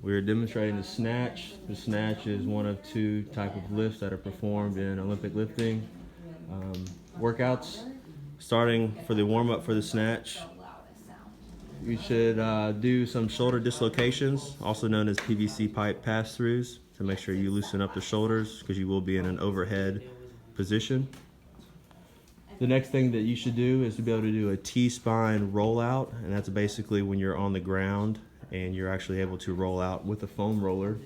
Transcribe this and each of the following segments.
We are demonstrating the snatch. The snatch is one of two type of lifts that are performed in Olympic lifting workouts. Starting for the warm-up for the snatch, you should do some shoulder dislocations, also known as PVC pipe pass-throughs, to make sure you loosen up the shoulders because you will be in an overhead position. The next thing that you should do is to be able to do a T-spine rollout, and that's basically when you're on the ground and you're actually able to roll out with a foam roller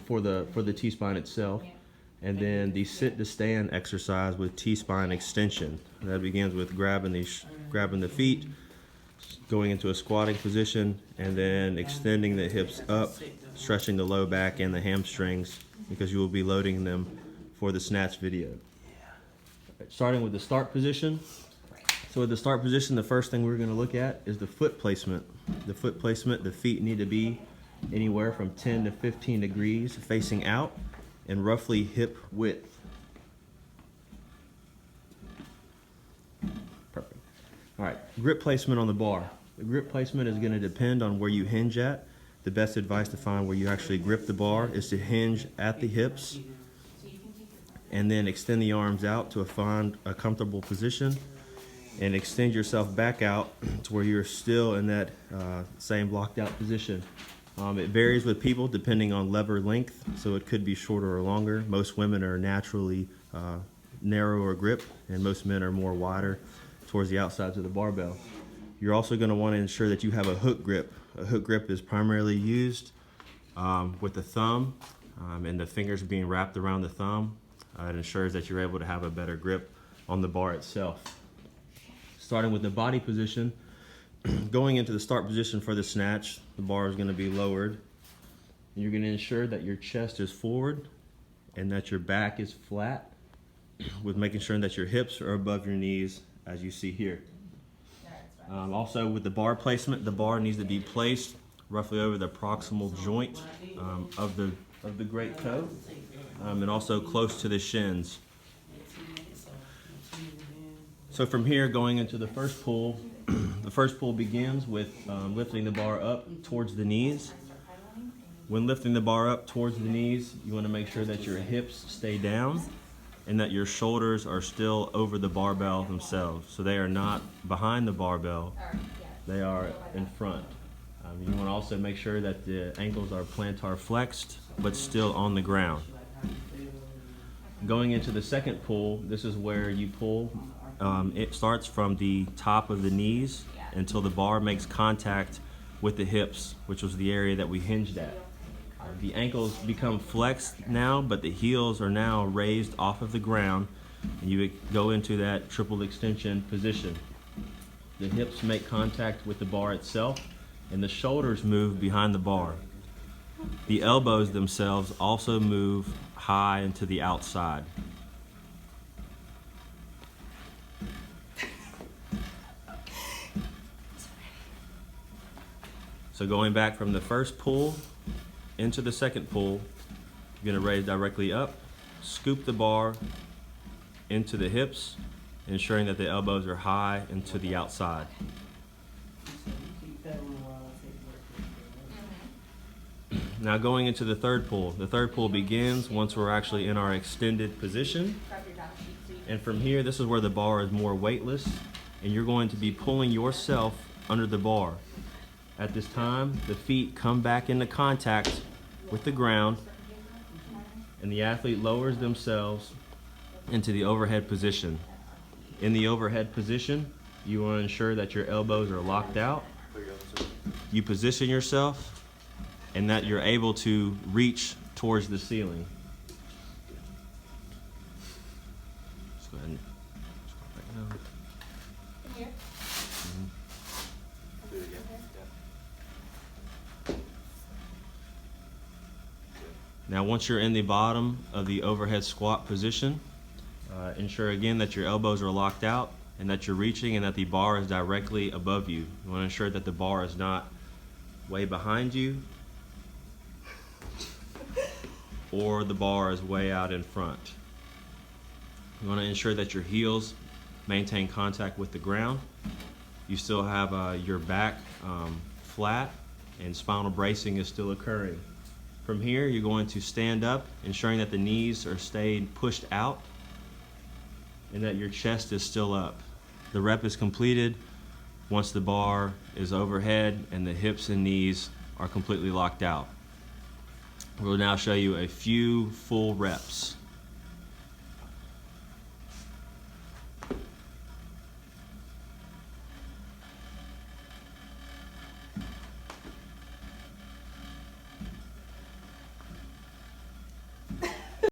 for the T-spine itself. And then the sit to stand exercise with T-spine extension. That begins with grabbing the feet, going into a squatting position, and then extending the hips up, stretching the low back and the hamstrings because you will be loading them for the snatch video. Starting with the start position. So with the start position, the first thing we're going to look at is the foot placement. The foot placement, the feet need to be anywhere from 10 to 15 degrees facing out and roughly hip width. Perfect. All right, grip placement on the bar. The grip placement is going to depend on where you hinge at. The best advice to find where you actually grip the bar is to hinge at the hips and then extend the arms out to find a comfortable position and extend yourself back out to where you're still in that same blocked out position. It varies with people depending on lever length, so it could be shorter or longer. Most women are naturally narrower grip, and most men are more wider towards the outsides of the barbell. You're also going to want to ensure that you have a hook grip. A hook grip is primarily used with the thumb and the fingers being wrapped around the thumb. It ensures that you're able to have a better grip on the bar itself. Starting with the body position, going into the start position for the snatch, the bar is going to be lowered. You're going to ensure that your chest is forward and that your back is flat, with making sure that your hips are above your knees, as you see here. Also with the bar placement, the bar needs to be placed roughly over the proximal joint of the great toe, and also close to the shins. So from here, going into the first pull, the first pull begins with lifting the bar up towards the knees. When lifting the bar up towards the knees, you want to make sure that your hips stay down and that your shoulders are still over the barbell themselves. So they are not behind the barbell, they are in front. You want to also make sure that the ankles are plantar flexed, but still on the ground. Going into the second pull, this is where you pull. It starts from the top of the knees until the bar makes contact with the hips, which was the area that we hinged at. The ankles become flexed now, but the heels are now raised off of the ground, and you go into that triple extension position. The hips make contact with the bar itself, and the shoulders move behind the bar. The elbows themselves also move high and to the outside. So going back from the first pull into the second pull, you're going to raise directly up, scoop the bar into the hips, ensuring that the elbows are high and to the outside. Now going into the third pull. The third pull begins once we're actually in our extended position. And from here, this is where the bar is more weightless, and you're going to be pulling yourself under the bar. At this time, the feet come back into contact with the ground, and the athlete lowers themselves into the overhead position. In the overhead position, you want to ensure that your elbows are locked out. You position yourself and that you're able to reach towards the ceiling. Let's go ahead and scroll back down. Here. Do it again. Yeah. Now once you're in the bottom of the overhead squat position, ensure again that your elbows are locked out and that you're reaching and that the bar is directly above you. You want to ensure that the bar is not way behind you or the bar is way out in front. You want to ensure that your heels maintain contact with the ground. You still have your back flat and spinal bracing is still occurring. From here, you're going to stand up, ensuring that the knees are stayed pushed out and that your chest is still up. The rep is completed once the bar is overhead and the hips and knees are completely locked out. We'll now show you a few full reps.